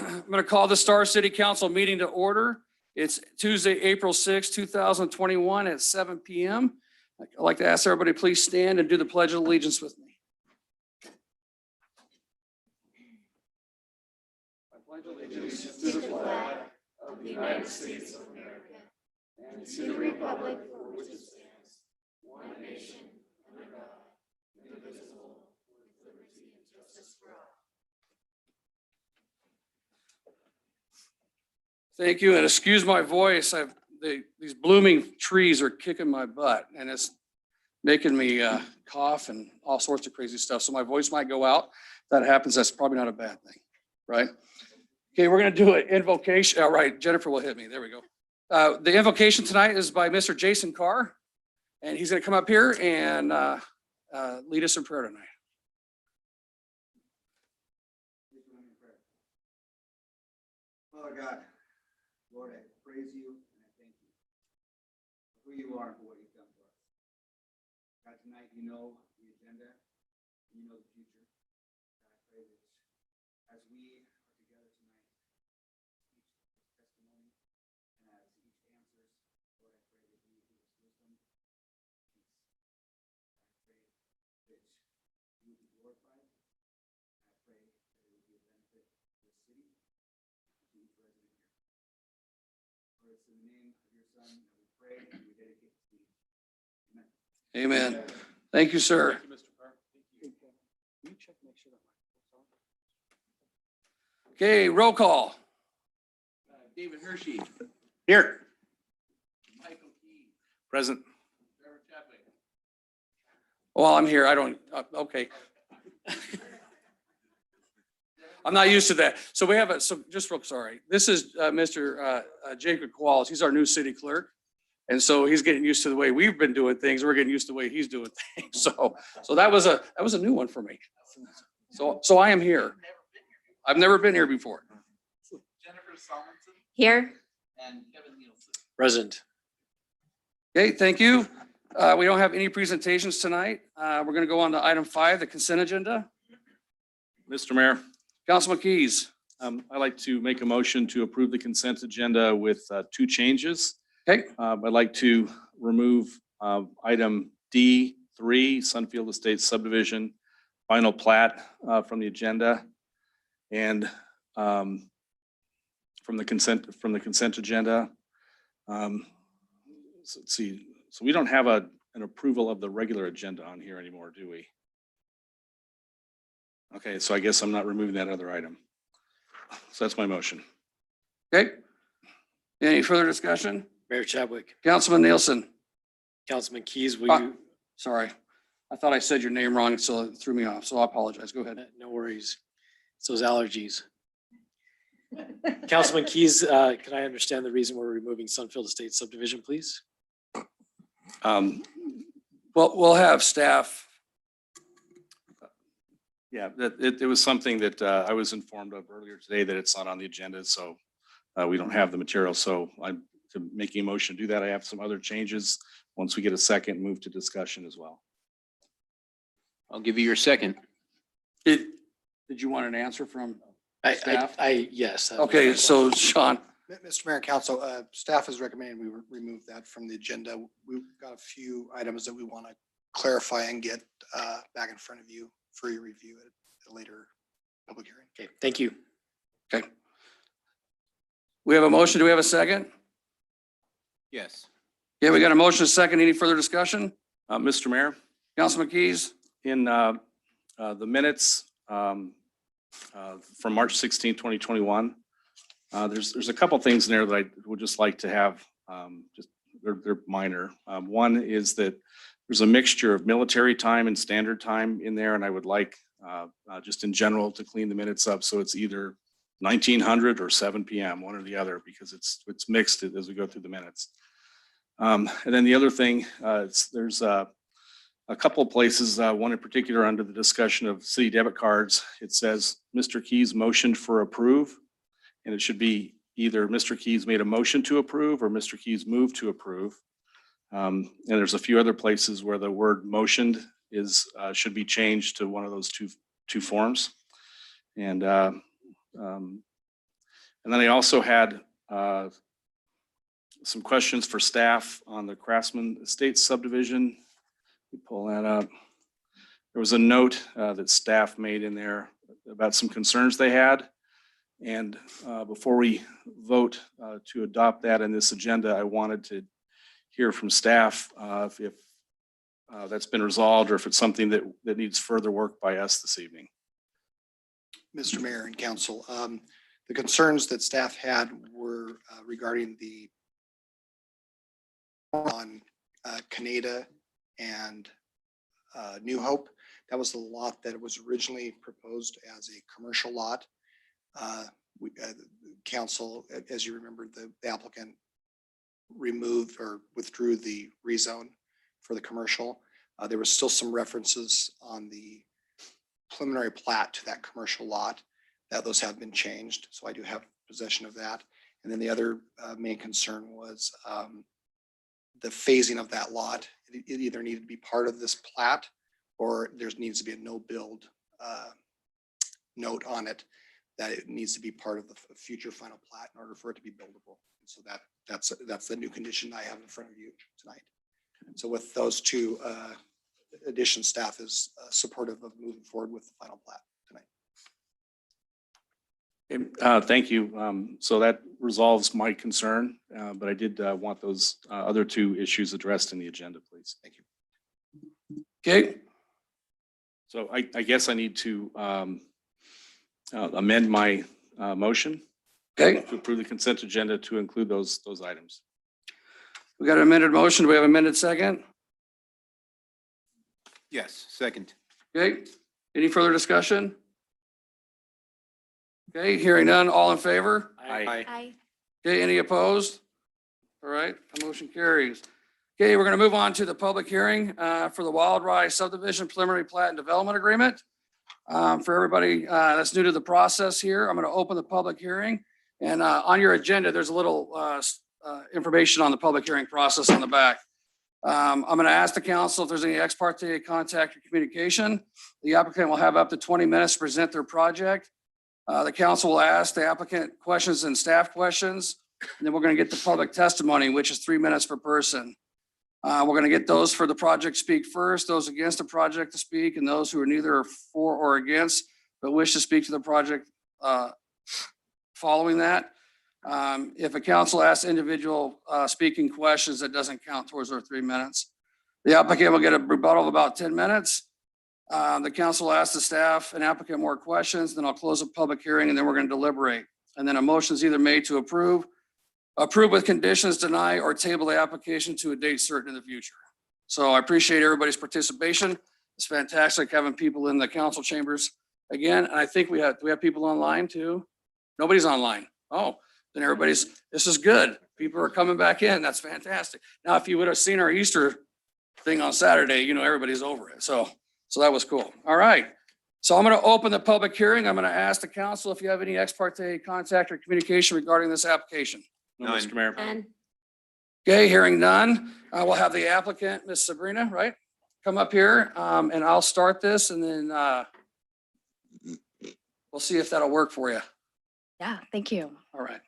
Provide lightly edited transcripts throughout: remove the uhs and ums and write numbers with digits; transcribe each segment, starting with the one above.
I'm going to call the Star City Council meeting to order. It's Tuesday, April 6, 2021 at 7 p.m. I'd like to ask everybody, please stand and do the Pledge of Allegiance with me. I pledge allegiance to the flag of the United States of America and to the republic for which it stands, one nation, under God, indivisible, with liberty and justice for all. Thank you, and excuse my voice. These blooming trees are kicking my butt, and it's making me cough and all sorts of crazy stuff. So my voice might go out. If that happens, that's probably not a bad thing, right? Okay, we're going to do an invocation. All right, Jennifer will hit me. There we go. The invocation tonight is by Mr. Jason Carr, and he's going to come up here and lead us in prayer tonight. Father God, Lord, I praise you and I thank you for who you are and for what you've done for us. God, tonight you know the agenda, you know the future. God, I pray that as we are together tonight, each testimony and as each answers, Lord, I pray that you give us wisdom, peace. I pray that you be glorified. I pray that it will be a benefit to the city, to each resident here. For it's in the name of your Son that we pray and we dedicate this meeting. Amen. Amen. Thank you, sir. Thank you, Mr. Carr. Thank you. You check, make sure that microphone's on. Okay, roll call. David Hershey. Here. Michael Key. Present. Trevor Chadwick. Well, I'm here. I don't, okay. I'm not used to that. So we have so just real sorry. This is Mr. Jacob Qualls. He's our new city clerk. And so he's getting used to the way we've been doing things. We're getting used to the way he's doing things. So that was a new one for me. So I am here. I've never been here before. Jennifer Solomon. Here. And Kevin Nielsen. Present. Okay, thank you. We don't have any presentations tonight. We're going to go on to item 5, the consent agenda. Mr. Mayor, Councilman Keys. I'd like to make a motion to approve the consent agenda with 2 changes. Okay, I'd like to remove item D3, Sunfield Estates subdivision, final plat from the agenda. And from the consent agenda. So let's see. So we don't have an approval of the regular agenda on here anymore, do we? Okay, so I guess I'm not removing that other item. So that's my motion. okay. Any further discussion? Mayor Chadwick, Councilman Nielsen. Councilman Keys, will you, Sorry, I thought I said your name wrong, so it threw me off. So I apologize. Go ahead. no worries. It's those allergies. Councilman Keys, can I understand the reason we're removing Sunfield Estates subdivision, please? Um, Well, we'll have staff. Yeah, it was something that I was informed of earlier today that it's not on the agenda, so we don't have the material. So I'm making a motion to do that. I have some other changes. Once we get a second, move to discussion as well. I'll give you your second. Did you want an answer from staff? Yes. Okay, so Sean, Mr. Mayor and Council, staff is recommending we remove that from the agenda. We've got a few items that we want to clarify and get back in front of you for your review at a later public hearing. Okay, thank you. okay. We have a motion. Do we have a second? Yes. Yeah, we got a motion, a second. Any further discussion? Mr. Mayor, Councilman Keys? in the minutes from March 16, 2021, there's a couple things in there that I would just like to have, they're minor. One is that there's a mixture of military time and standard time in there, and I would like just in general to clean the minutes up so it's either 1900 or 7 p.m., one or the other, because it's mixed as we go through the minutes. And then the other thing, there's a couple of places, one in particular under the discussion of city debit cards. It says Mr. Keys motioned for approve, and it should be either Mr. Keys made a motion to approve or Mr. Keys moved to approve. And there's a few other places where the word motioned should be changed to one of those two forms. And And then I also had some questions for staff on the Craftsman Estates subdivision. We pull that up. There was a note that staff made in there about some concerns they had. And before we vote to adopt that in this agenda, I wanted to hear from staff if that's been resolved or if it's something that needs further work by us this evening. Mr. Mayor and Council, the concerns that staff had were regarding the on Canada and New Hope. That was the lot that was originally proposed as a commercial lot. Council, as you remember, the applicant removed or withdrew the rezone for the commercial. There was still some references on the preliminary plat to that commercial lot that those have been changed. So I do have possession of that. And then the other main concern was the phasing of that lot. It either needed to be part of this plat or there needs to be a no build note on it that it needs to be part of the future final plat in order for it to be buildable. And so that's the new condition I have in front of you tonight. So with those two additions, staff is supportive of moving forward with the final plat tonight. Thank you. So that resolves my concern, but I did want those other two issues addressed in the agenda, please. Thank you. Okay, So I guess I need to amend my motion okay. to approve the consent agenda to include those items. We got an amended motion. Do we have an amended second? Yes, second. Okay, any further discussion? Okay, hearing none, all in favor? Aye. Aye. Okay, any opposed? All right, the motion carries. Okay, we're going to move on to the public hearing for the Wild Rise subdivision preliminary plat and development agreement. For everybody that's new to the process here, I'm going to open the public hearing. And on your agenda, there's a little information on the public hearing process on the back. I'm going to ask the council if there's any ex parte contact or communication. The applicant will have up to 20 minutes to present their project. The council will ask the applicant questions and staff questions. And then we're going to get the public testimony, which is 3 minutes per person. We're going to get those for the project speak first, those against the project to speak, and those who are neither for or against, but wish to speak to the project following that. If a council asks individual speaking questions, that doesn't count towards our 3 minutes. The applicant will get a rebuttal of about 10 minutes. The council will ask the staff and applicant more questions, then I'll close the public hearing and then we're going to deliberate. And then a motion is either made to approve with conditions, deny, or table the application to a date certain in the future. So I appreciate everybody's participation. It's fantastic having people in the council chambers again. And I think do we have people online too? Nobody's online. Oh, then this is good. People are coming back in. That's fantastic. Now, if you would have seen our Easter thing on Saturday, you know, everybody's over it. So that was cool. All right. So I'm going to open the public hearing. I'm going to ask the council if you have any ex parte contact or communication regarding this application. No, None. Mr. Mayor. And Okay, hearing none, we'll have the applicant, Ms. Sabrina, right? Come up here, and I'll start this and then we'll see if that'll work for you. yeah, thank you. All right.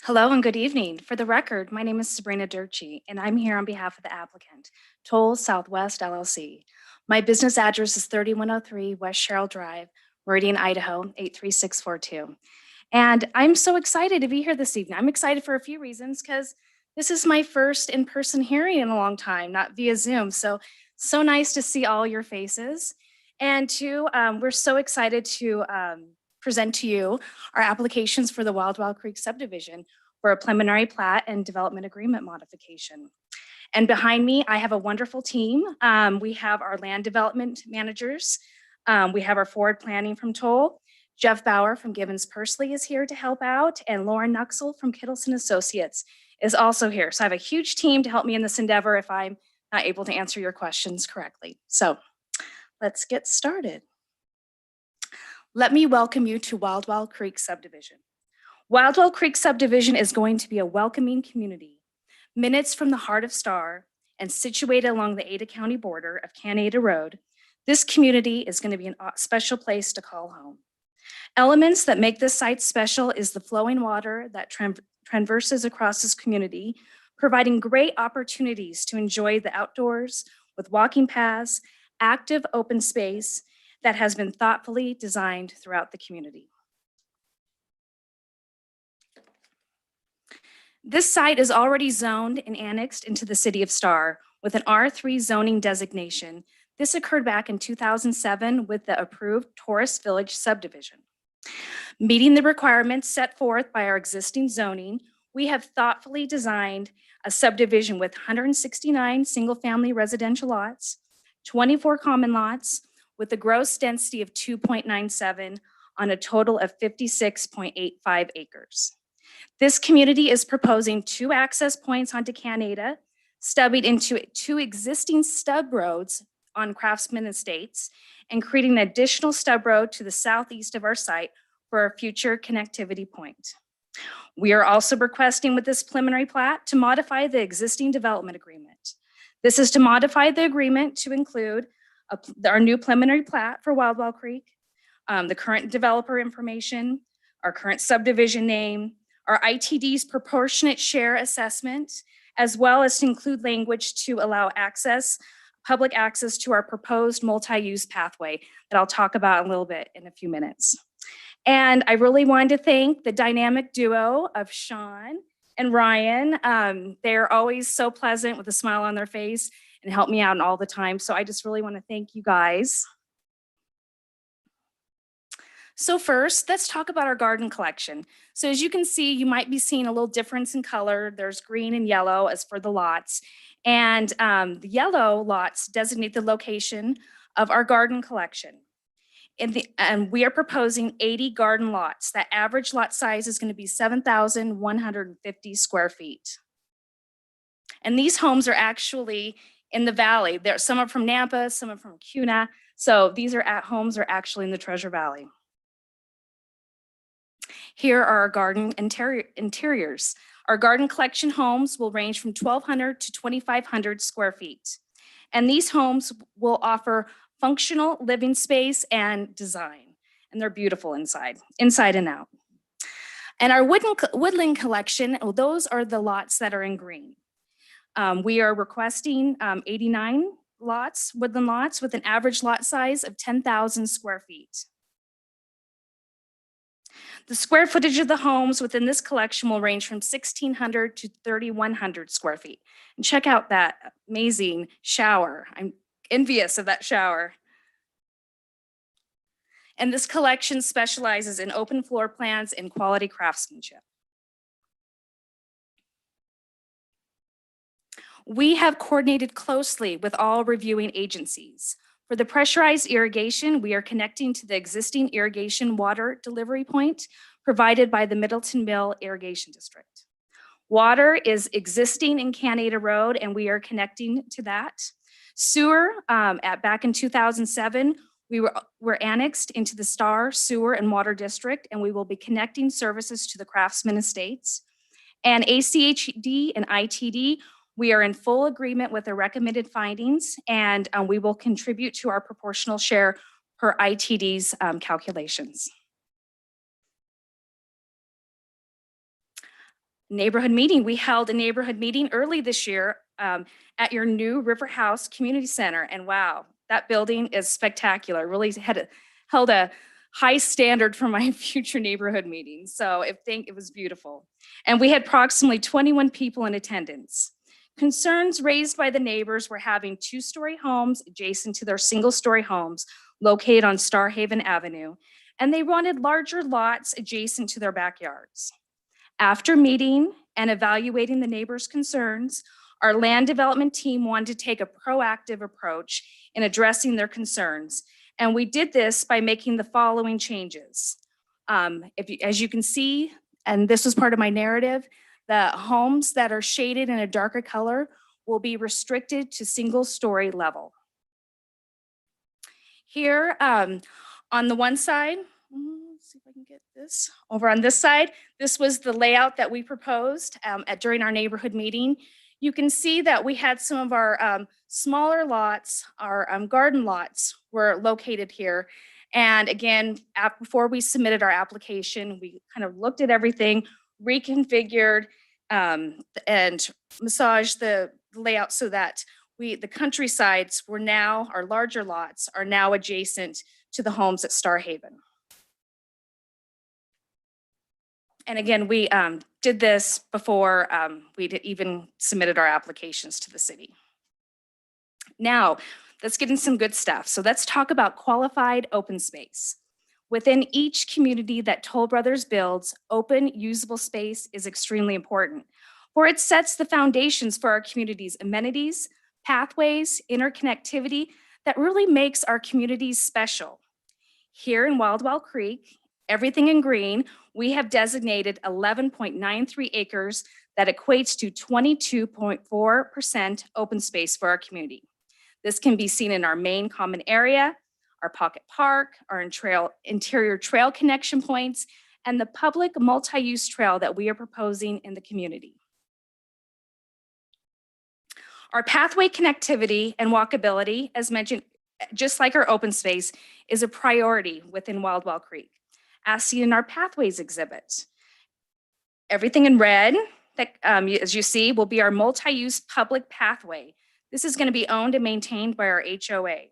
Hello and good evening. For the record, my name is Sabrina Durkee, and I'm here on behalf of the applicant, Toll Southwest LLC. My business address is 3103 West Sherrill Drive, Meridian, Idaho, 83642. And I'm so excited to be here this evening. I'm excited for a few reasons because this is my first in-person hearing in a long time, not via Zoom. So nice to see all your faces. And two, we're so excited to present to you our applications for the Wild Creek subdivision for a preliminary plat and development agreement modification. And behind me, I have a wonderful team. We have our land development managers. We have our forward planning from Toll. Jeff Bauer from Gibbons Pursley is here to help out, and Lauren Nuxel from Kittleson Associates is also here. So I have a huge team to help me in this endeavor if I'm not able to answer your questions correctly. So let's get started. Let me welcome you to Wild Creek subdivision. Wild Creek subdivision is going to be a welcoming community, minutes from the heart of Star and situated along the Ada County border of Canada Road. This community is going to be a special place to call home. Elements that make this site special is the flowing water that traverses across this community, providing great opportunities to enjoy the outdoors with walking paths, active open space that has been thoughtfully designed throughout the community. This site is already zoned and annexed into the city of Star with an R3 zoning designation. This occurred back in 2007 with the approved Taurus Village subdivision. Meeting the requirements set forth by our existing zoning, we have thoughtfully designed a subdivision with 169 single-family residential lots, 24 common lots, with a gross density of 2.97 on a total of 56.85 acres. This community is proposing 2 access points onto Canada, stubbing into 2 existing stub roads on Craftsman Estates, and creating an additional stub road to the southeast of our site for a future connectivity point. We are also requesting with this preliminary plat to modify the existing development agreement. This is to modify the agreement to include our new preliminary plat for Wildwell Creek, the current developer information, our current subdivision name, our ITD's proportionate share assessment, as well as to include language to allow access, public access to our proposed multi-use pathway that I'll talk about a little bit in a few minutes. And I really wanted to thank the dynamic duo of Sean and Ryan. They're always so pleasant with a smile on their face and help me out all the time. So I just really want to thank you guys. So first, let's talk about our garden collection. So as you can see, you might be seeing a little difference in color. There's green and yellow as for the lots. And the yellow lots designate the location of our garden collection. And we are proposing 80 garden lots. That average lot size is going to be 7,150 square feet. And these homes are actually in the valley. Some are from Nampa, some are from Kuna. So these homes are actually in the Treasure Valley. Here are our garden interiors. Our garden collection homes will range from 1,200 to 2,500 square feet. And these homes will offer functional living space and design. And they're beautiful inside and out. And our woodland collection, those are the lots that are in green. We are requesting 89 woodland lots with an average lot size of 10,000 square feet. The square footage of the homes within this collection will range from 1,600 to 3,100 square feet. And check out that amazing shower. I'm envious of that shower. And this collection specializes in open floor plans and quality craftsmanship. We have coordinated closely with all reviewing agencies. For the pressurized irrigation, we are connecting to the existing irrigation water delivery point provided by the Middleton Mill Irrigation District. Water is existing in Canada Road, and we are connecting to that. Sewer, back in 2007, we were annexed into the Star Sewer and Water District, and we will be connecting services to the Craftsman Estates. And ACHD and ITD, we are in full agreement with the recommended findings, and we will contribute to our proportional share per ITD's calculations. Neighborhood meeting. We held a neighborhood meeting early this year at your new River House Community Center, and wow, that building is spectacular. Really held a high standard for my future neighborhood meetings. So it was beautiful. And we had approximately 21 people in attendance. Concerns raised by the neighbors were having 2-story homes adjacent to their single-story homes located on Starhaven Avenue, and they wanted larger lots adjacent to their backyards. After meeting and evaluating the neighbors' concerns, our land development team wanted to take a proactive approach in addressing their concerns, and we did this by making the following changes. As you can see, and this was part of my narrative, the homes that are shaded in a darker color will be restricted to single-story level. Here on the one side, let's see if I can get this. Over on this side, this was the layout that we proposed during our neighborhood meeting. You can see that we had some of our smaller lots, our garden lots were located here. And again, before we submitted our application, we kind of looked at everything, reconfigured, and massaged the layout so that the countrysides were now, our larger lots are now adjacent to the homes at Star Haven. And again, we did this before we even submitted our applications to the city. Now, let's get into some good stuff. So let's talk about qualified open space. Within each community that Toll Brothers builds, open, usable space is extremely important, for it sets the foundations for our community's amenities, pathways, interconnectivity that really makes our communities special. Here in Wildwell Creek, everything in green, we have designated 11.93 acres that equates to 22.4% open space for our community. This can be seen in our main common area, our pocket park, our interior trail connection points, and the public multi-use trail that we are proposing in the community. Our pathway connectivity and walkability, as mentioned, just like our open space, is a priority within Wildwell Creek, as seen in our pathways exhibit. Everything in red, that, as you see, will be our multi-use public pathway. This is going to be owned and maintained by our HOA.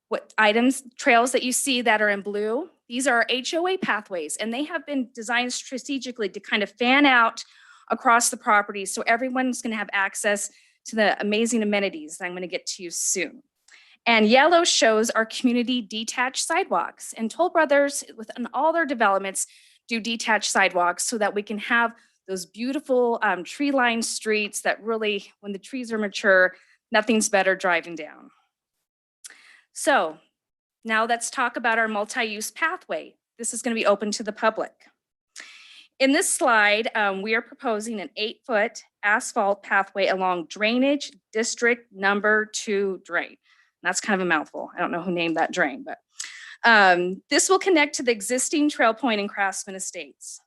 What items, trails that you see that are in blue, these are our HOA pathways, and they have been designed strategically to kind of fan out across the property so everyone's going to have access to the amazing amenities that I'm going to get to you soon. And yellow shows our community detached sidewalks. And Toll Brothers, within all their developments, do detached sidewalks so that we can have those beautiful tree-lined streets that really, when the trees are mature, nothing's better driving down. So now let's talk about our multi-use pathway. This is going to be open to the public. In this slide, we are proposing an 8-foot asphalt pathway along Drainage District Number 2 drain. That's kind of a mouthful. I don't know who named that drain, but this will connect to the existing Trail Point and Craftsman Estates.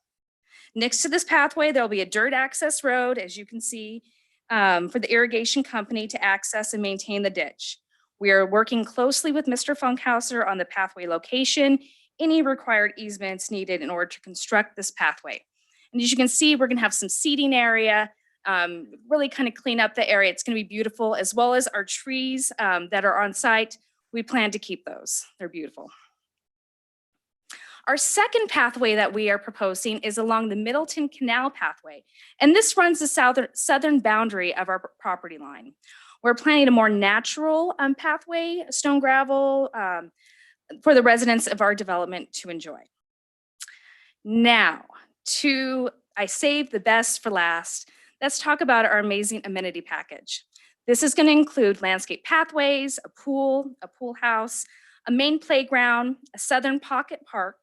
Next to this pathway, there'll be a dirt access road, as you can see, for the irrigation company to access and maintain the ditch. We are working closely with Mr. Funkhauser on the pathway location, any required easements needed in order to construct this pathway. And as you can see, we're gonna have some seating area, really kind of clean up the area. It's gonna be beautiful, as well as our trees that are on site. We plan to keep those. They're beautiful. Our second pathway that we are proposing is along the Middleton Canal pathway. And this runs the southern boundary of our property line. We're planning a more natural pathway, stone gravel, for the residents of our development to enjoy. Now, I saved the best for last. Let's talk about our amazing amenity package. This is going to include landscape pathways, a pool house, a main playground, a southern pocket park,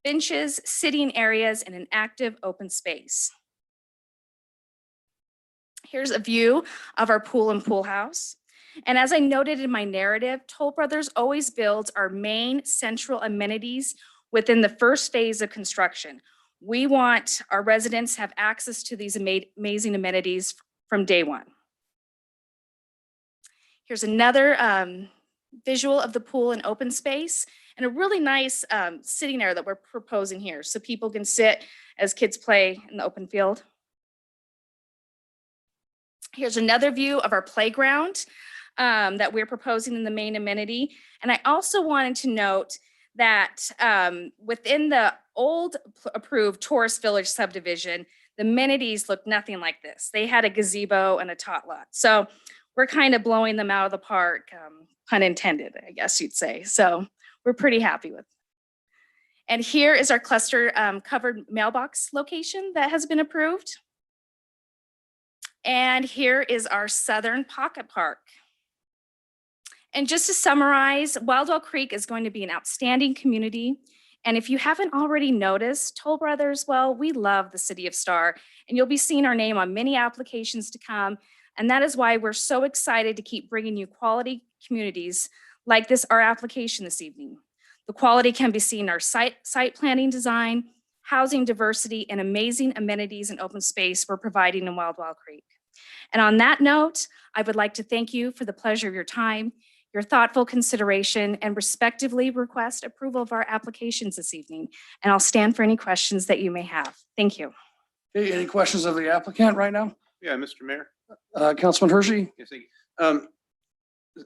benches, sitting areas, and an active open space. Here's a view of our pool and pool house. And as I noted in my narrative, Toll Brothers always builds our main central amenities within the first phase of construction. We want our residents to have access to these amazing amenities from day one. Here's another visual of the pool and open space, and a really nice sitting area that we're proposing here so people can sit as kids play in the open field. Here's another view of our playground that we're proposing in the main amenity. And I also wanted to note that within the old approved Tourist Village subdivision, the amenities looked nothing like this. They had a gazebo and a tot lot. So we're kind of blowing them out of the park, pun intended, I guess you'd say. So we're pretty happy with. And here is our cluster covered mailbox location that has been approved. And here is our southern pocket park. And just to summarize, Wildwell Creek is going to be an outstanding community. And if you haven't already noticed, Toll Brothers, well, we love the city of Star, and you'll be seeing our name on many applications to come. And that is why we're so excited to keep bringing you quality communities like this, our application this evening. The quality can be seen in our site planning design, housing diversity, and amazing amenities and open space we're providing in Wildwell Creek. And on that note, I would like to thank you for the pleasure of your time. your thoughtful consideration, and respectively request approval of our applications this evening. And I'll stand for any questions that you may have. Thank you. Okay, any questions of the applicant right now? Yeah, Mr. Mayor. Councilman Hershey? Yes, thank you.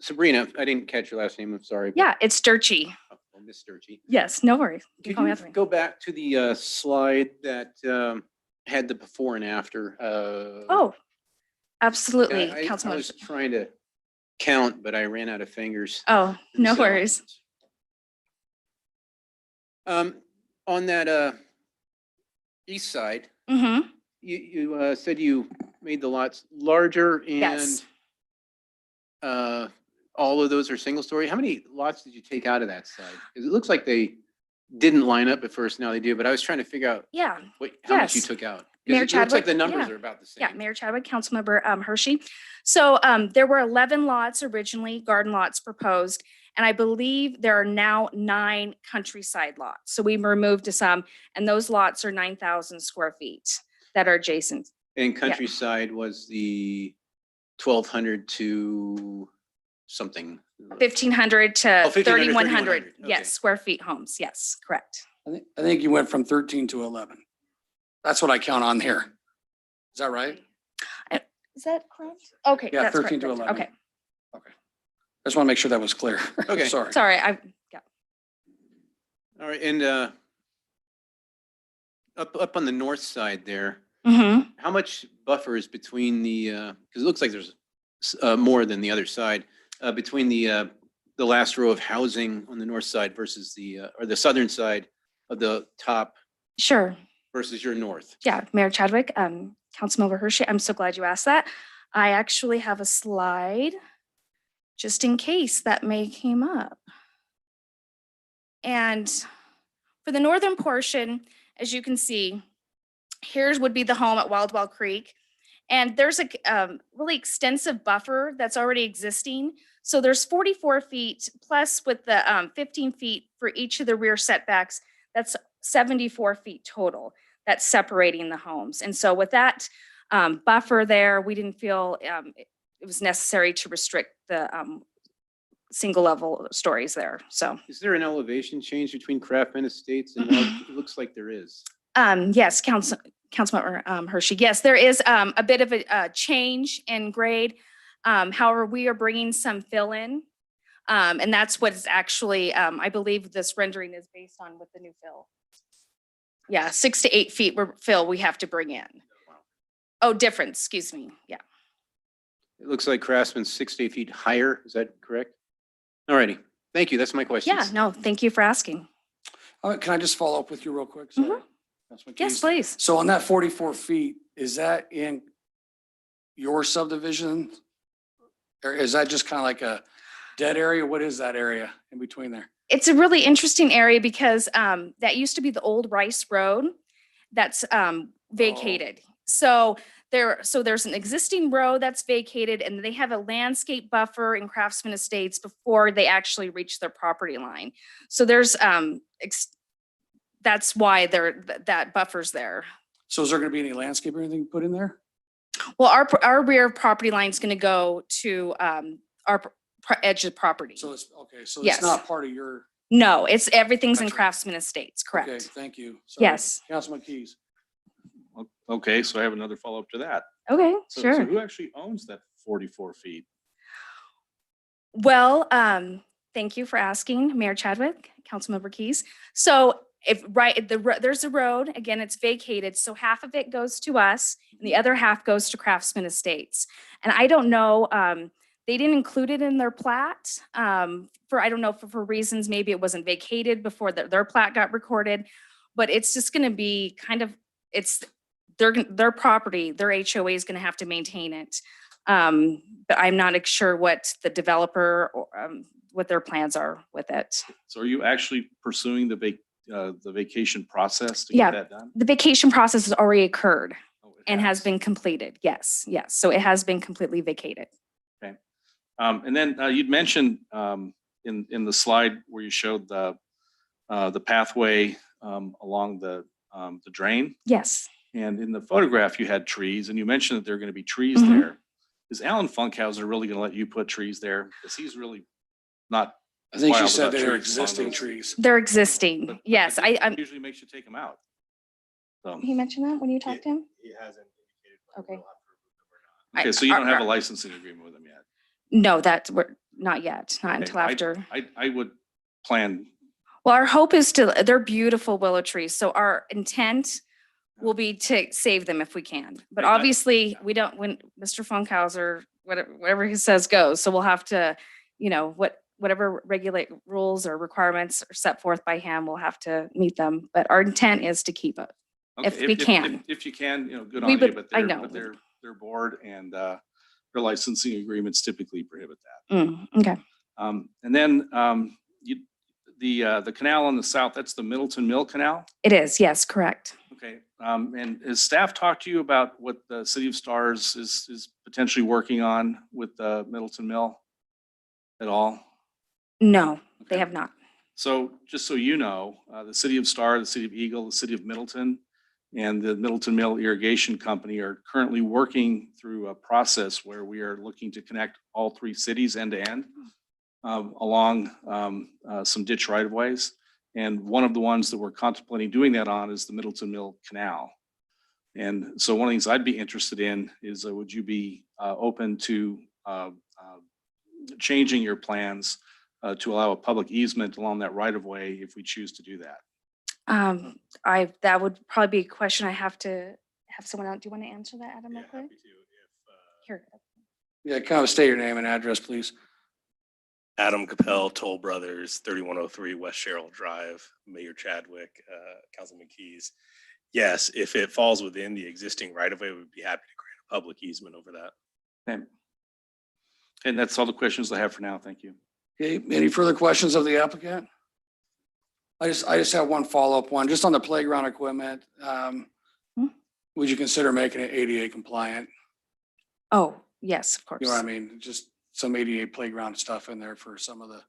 Sabrina, I didn't catch your last name. I'm sorry. but- Yeah, it's Sturchy. Oh, Miss Sturgey. Yes, no worries. You can Could call me you after me. go back to the slide that had the before and after? Oh, absolutely, I Councilman. was trying to count, but I ran out of fingers. Oh, no So- worries. On that east side, Mm-hmm. you said you made the lots larger and Yes. all of those are single story. How many lots did you take out of that side? 'Cause it looks like they didn't line up at first, now they do, but I was trying to figure out Yeah. how much you Yes. took out. 'Cause Mayor it looks like Chadwick? the numbers Yeah. are about the same. Yeah, Mayor Chadwick, Councilmember Hershey. So there were 11 lots originally, garden lots proposed, and I believe there are now 9 countryside lots. So we removed some, and those lots are 9,000 square feet that are adjacent. And countryside was the 1,200 to something. 1,500 to 1,500, 3,100, 3,100, yes, okay. square feet homes, yes, correct. I think you went from 13 to 11. That's what I count on here. Is that right? Is that correct? Okay. Yeah, that's 13 to correct. 11. Okay, I just want to make sure that was clear. Okay. Sorry. sorry, All right, and up on the north side there, Mhm. how much buffer is between the, because it looks like there's more than the other side, between the last row of housing on the north side versus or the southern side of the top Sure. versus your north? Yeah, Mayor Chadwick, Councilmember Hershey, I'm so glad you asked that. I actually have a slide just in case that may came up. And for the northern portion, as you can see, here's would be the home at Wildwell Creek. And there's a really extensive buffer that's already existing. So there's 44 feet plus with the 15 feet for each of the rear setbacks. That's 74 feet total that's separating the homes. And so with that buffer there, we didn't feel it was necessary to restrict the single level stories there. So Is there an elevation change between Craftman Estates and Wild? It looks like there is. yes, Councilmember Hershey, yes, there is a bit of a change in grade. However, we are bringing some fill in. And that's what is actually, I believe this rendering is based on with the new fill. Yeah, 6 to 8 feet fill we have to bring in. Oh, difference, excuse me. Yeah. It looks like Craftsman's 6 to 8 feet higher. Is that correct? All righty. Thank you. That's my questions. Yeah, no, thank you for asking. Can I just follow up with you real quick? Sorry. Councilman Yes, Keys. please. So on that 44 feet, is that in your subdivision? Or is that just kind of like a dead area? What is that area in between there? It's a really interesting area because that used to be the old Rice Road that's vacated. So there's an existing road that's vacated and they have a landscape buffer in Craftsman Estates before they actually reach their property line. So there's that's why that buffer's there. So is there going to be any landscape or anything put in there? Well, our rear property line is going to go to our edge of property. So it's, okay, so Yes. it's not part of your, No, everything's in Gotcha. Craftsman Estates, okay, correct? thank you. Sorry. Yes. Councilman Keys. Okay, so I have another follow-up to that. Okay, So sure. who actually owns that 44 feet? Well, thank you for asking, Mayor Chadwick, Councilmember Keys. So there's a road, again, it's vacated, so half of it goes to us and the other half goes to Craftsman Estates. And I don't know, they didn't include it in their plat I don't know, for reasons, maybe it wasn't vacated before their plat got recorded, but it's just gonna be kind of, it's their property, their HOA is gonna have to maintain it. But I'm not sure what the developer or what their plans are with it. So are you actually pursuing the vacation process to Yeah. get that done? The vacation process has already occurred Oh, it and has been completed. Yes, yes. So it has been completely vacated. And then you'd mentioned in the slide where you showed the pathway along the drain. Yes. And in the photograph, you had trees and you mentioned that there are going to be trees Mhm. there. Is Alan Funkhauser really going to let you put trees there? Because he's really not. I think she wild said about they were trees along existing those- trees. They're but- existing. but Yes, it I'm, Usually makes you take them out. So, he mentioned that when you talked to him? He hasn't indicated. Okay. okay, so you don't have a licensing agreement with them yet. No, we're not yet, not Okay, until after. I would plan, Well, our hope is they're beautiful willow trees. So our intent will be to save them if we can. But Okay, I- obviously, we don't, when Mr. Funkhauser, whatever he says goes. So we'll have to, whatever regulate rules or requirements are set forth by him, we'll have to meet them. But our intent is to keep it. If okay, we can. If you can, good We on you, would- but I they're, know. but they're board and their licensing agreements typically prohibit that. Okay. And then the canal on the south, that's the Middleton Mill Canal. It is. Yes, correct. Okay, and has staff talked to you about what the City of Stars is potentially working on with the Middleton Mill at all? No, they Okay. have not. So just so you know, the City of Star, the City of Eagle, the City of Middleton, and the Middleton Mill Irrigation Company are currently working through a process where we are looking to connect all three cities end to end along some ditch right of ways. And one of the ones that we're contemplating doing that on is the Middleton Mill Canal. And so one of the things I'd be interested in is, would you be open to changing your plans to allow a public easement along that right of way if we choose to do that? That would probably be a question I have to have someone else. Do you want to answer that, Adam, real quick? Here. Yeah, kind of state your name and address, please. Adam Capel, Toll Brothers, 3103 West Sherrill Drive, Mayor Chadwick, Councilman Keys. Yes, if it falls within the existing right of way, we'd be happy to grant a public easement over that. Okay. And that's all the questions I have for now. Thank you. Okay, any further questions of the applicant? I just have one follow-up one, just on the playground equipment. Would you consider making it ADA compliant? Oh, yes, of course. You know what I mean? Just some ADA playground stuff in there for some of the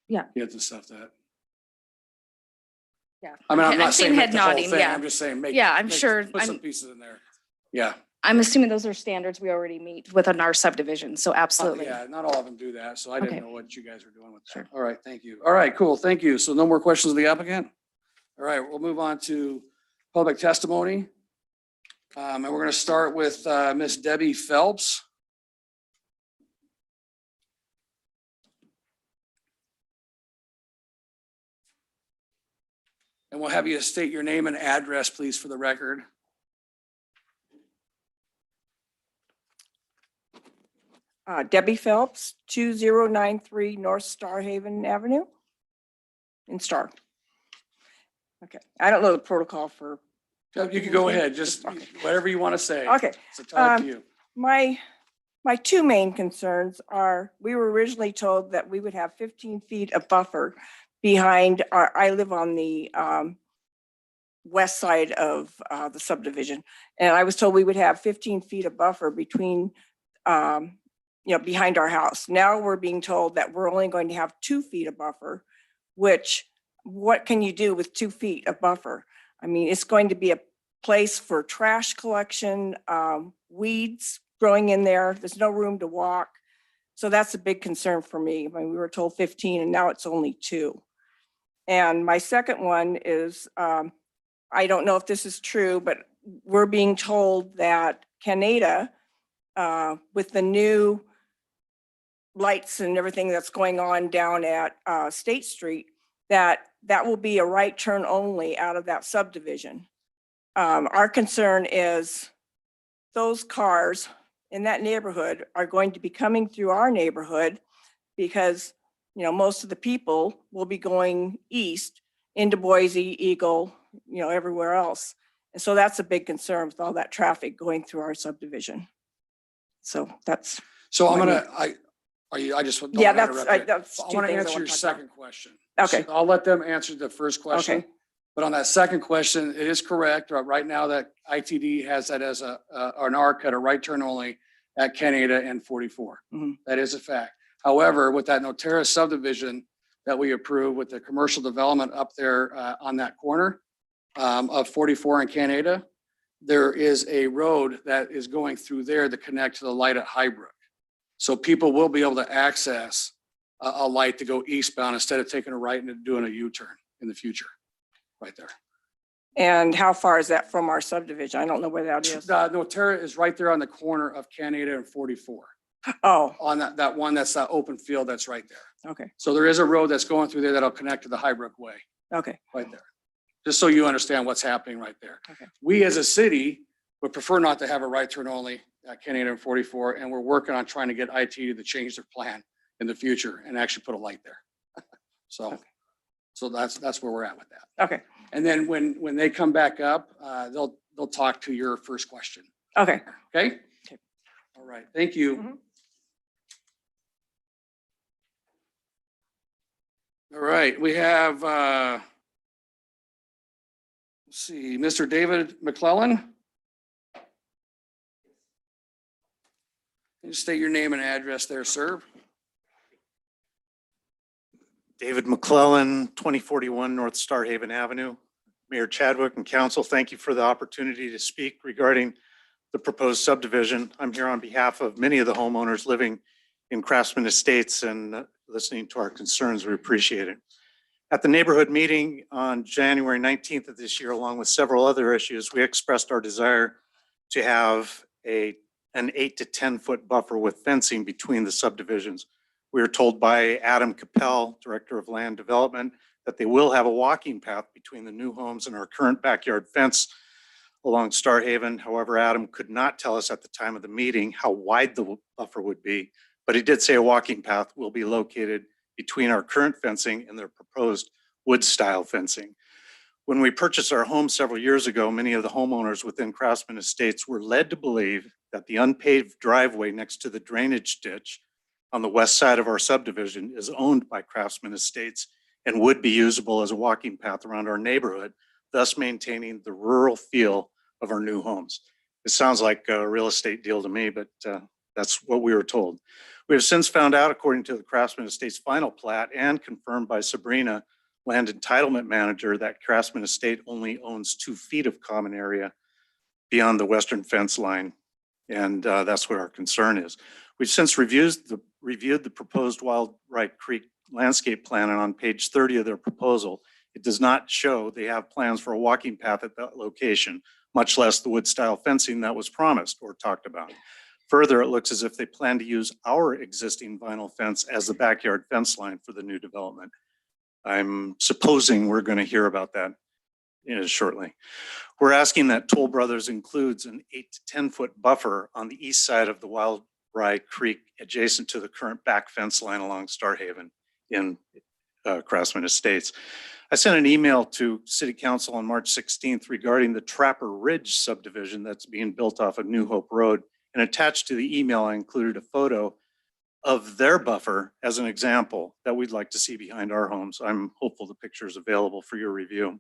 Yeah. kids and stuff that, Yeah. I mean, I'm I've not seen saying make head the whole nodding, thing. yeah. I'm just saying make. Yeah, I'm sure. Put some I'm- pieces in there. Yeah. I'm assuming those are standards we already meet within our subdivision. So absolutely. Yeah, not all of them do that, so I didn't Okay. know what you guys were doing with that. Sure. All right, thank you. All right, cool, thank you. So no more questions of the applicant? All right, we'll move on to public testimony. And we're gonna start with Miss Debbie Phelps. And we'll have you state your name and address, please, for the record. Debbie Phelps, 2093 North Star Haven Avenue in Star. Okay, I don't know the protocol for, You can go ahead, just Okay. whatever you want to say. okay. It's entirely up to Um, you. My two main concerns are, we were originally told that we would have 15 feet of buffer behind I live on the west side of the subdivision. And I was told we would have 15 feet of buffer between, behind our house. Now we're being told that we're only going to have 2 feet of buffer, which what can you do with 2 feet of buffer? I mean, it's going to be a place for trash collection, weeds growing in there. There's no room to walk. So that's a big concern for me. I mean, we were told 15 and now it's only 2. And my second one is, I don't know if this is true, but we're being told that Canada, with the new lights and everything that's going on down at State Street, that will be a right turn only out of that subdivision. Our concern is those cars in that neighborhood are going to be coming through our neighborhood because, most of the people will be going east into Boise, Eagle, everywhere else. And so that's a big concern with all that traffic going through our subdivision. So that's, So I'm I gonna, I just. don't yeah, wanna interrupt you. that's I two want to things I answer wanna your talk about. second question. Okay. So I'll let them answer the first question. Okay. But on that second question, it is correct. Right now that ITD has that as an R cut, a right turn only at Canada and 44. Mhm. That is a fact. However, with that Noterra subdivision that we approved with the commercial development up there on that corner of 44 and Canada, there is a road that is going through there to connect to the light at Highbrook. So people will be able to access a light to go eastbound instead of taking a right and doing a U-turn in the future, right there. And how far is that from our subdivision? I don't know where that is. Noterra is right there on the corner of Canada and 44, Oh, on that one, that's that open field that's right there. okay, So there is a road that's going through there that'll connect to the Highbrook Way, okay, right there. Just so you understand what's happening right there. okay. We as a city would prefer not to have a right turn only at Canada and 44, and we're working on trying to get IT to change their plan in the future and actually put a light there. So that's where we're at with that. Okay, And then when they come back up, they'll talk to your first question. okay. Okay? Okay. All right, thank you. Mhm. All right, we have, let's see, Mr. David McClellan. Can you state your name and address there, sir? David McClellan, 2041 North Star Haven Avenue. Mayor Chadwick and council, thank you for the opportunity to speak regarding the proposed subdivision. I'm here on behalf of many of the homeowners living in Craftsman Estates and listening to our concerns. We appreciate it. At the neighborhood meeting on January 19th of this year, along with several other issues, we expressed our desire to have an 8 to 10 foot buffer with fencing between the subdivisions. We were told by Adam Capel, Director of Land Development, that they will have a walking path between the new homes and our current backyard fence along Star Haven. However, Adam could not tell us at the time of the meeting how wide the buffer would be, but he did say a walking path will be located between our current fencing and their proposed wood style fencing. When we purchased our home several years ago, many of the homeowners within Craftsman Estates were led to believe that the unpaved driveway next to the drainage ditch on the west side of our subdivision is owned by Craftsman Estates and would be usable as a walking path around our neighborhood, thus maintaining the rural feel of our new homes. It sounds like a real estate deal to me, but that's what we were told. We have since found out, according to the Craftsman Estates final plat and confirmed by Sabrina, land entitlement manager, that Craftsman Estate only owns 2 feet of common area beyond the western fence line. And that's what our concern is. We've since reviewed the proposed Wild Right Creek landscape plan, and on page 30 of their proposal, it does not show they have plans for a walking path at that location, much less the wood style fencing that was promised or talked about. Further, it looks as if they plan to use our existing vinyl fence as the backyard fence line for the new development. I'm supposing we're going to hear about that shortly. We're asking that Toll Brothers includes an 8 to 10 foot buffer on the east side of the Wild Rye Creek adjacent to the current back fence line along Star Haven in Craftsman Estates. I sent an email to City Council on March 16th regarding the Trapper Ridge subdivision that's being built off of New Hope Road. And attached to the email, I included a photo of their buffer as an example that we'd like to see behind our homes. I'm hopeful the picture is available for your review.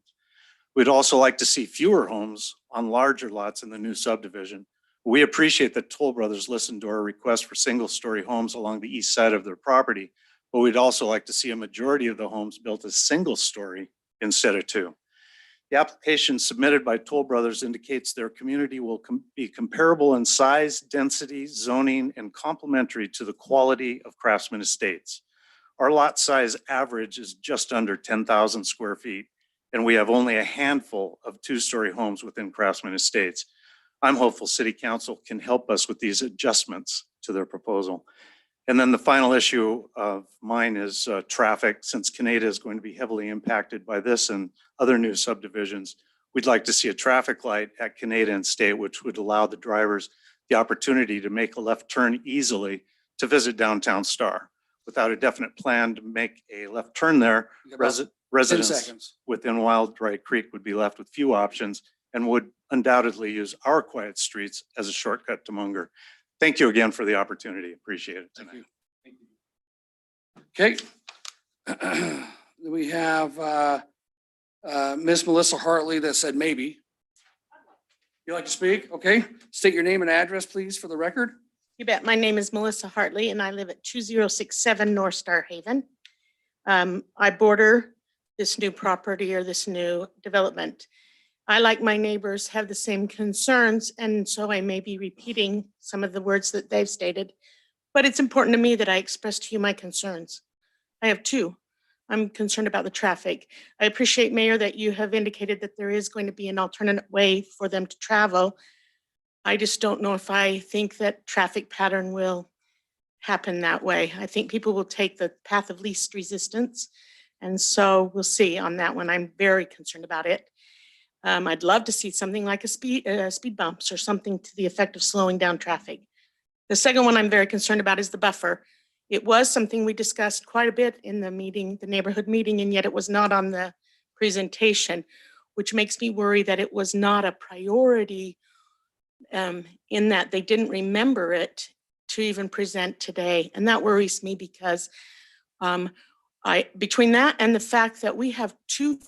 We'd also like to see fewer homes on larger lots in the new subdivision. We appreciate that Toll Brothers listened to our request for single-story homes along the east side of their property, but we'd also like to see a majority of the homes built as single-story instead of 2. The application submitted by Toll Brothers indicates their community will be comparable in size, density, zoning, and complementary to the quality of Craftsman Estates. Our lot size average is just under 10,000 square feet, and we have only a handful of 2-story homes within Craftsman Estates. I'm hopeful City Council can help us with these adjustments to their proposal. And then the final issue of mine is traffic. Since Canada is going to be heavily impacted by this and other new subdivisions, we'd like to see a traffic light at Canada and State, which would allow the drivers the opportunity to make a left turn easily to visit downtown Star. Without a definite plan to make a left turn there, About 10 residents seconds. within Wild Rye Creek would be left with few options and would undoubtedly use our quiet streets as a shortcut to Munger. Thank you again for the opportunity. Appreciate it Thank tonight. you. Okay. We have Miss Melissa Hartley that said maybe. You like to speak? Okay. State your name and address, please, for the record. You bet. My name is Melissa Hartley and I live at 2067 North Star Haven. I border this new property or this new development. I, like my neighbors, have the same concerns, and so I may be repeating some of the words that they've stated, but it's important to me that I express to you my concerns. I have two. I'm concerned about the traffic. I appreciate, Mayor, that you have indicated that there is going to be an alternate way for them to travel. I just don't know if I think that traffic pattern will happen that way. I think people will take the path of least resistance. And so we'll see on that one. I'm very concerned about it. I'd love to see something like a speed bumps or something to the effect of slowing down traffic. The second one I'm very concerned about is the buffer. It was something we discussed quite a bit in the meeting, the neighborhood meeting, and yet it was not on the presentation, which makes me worry that it was not a priority in that they didn't remember it to even present today. And that worries me because between that and the fact that we have two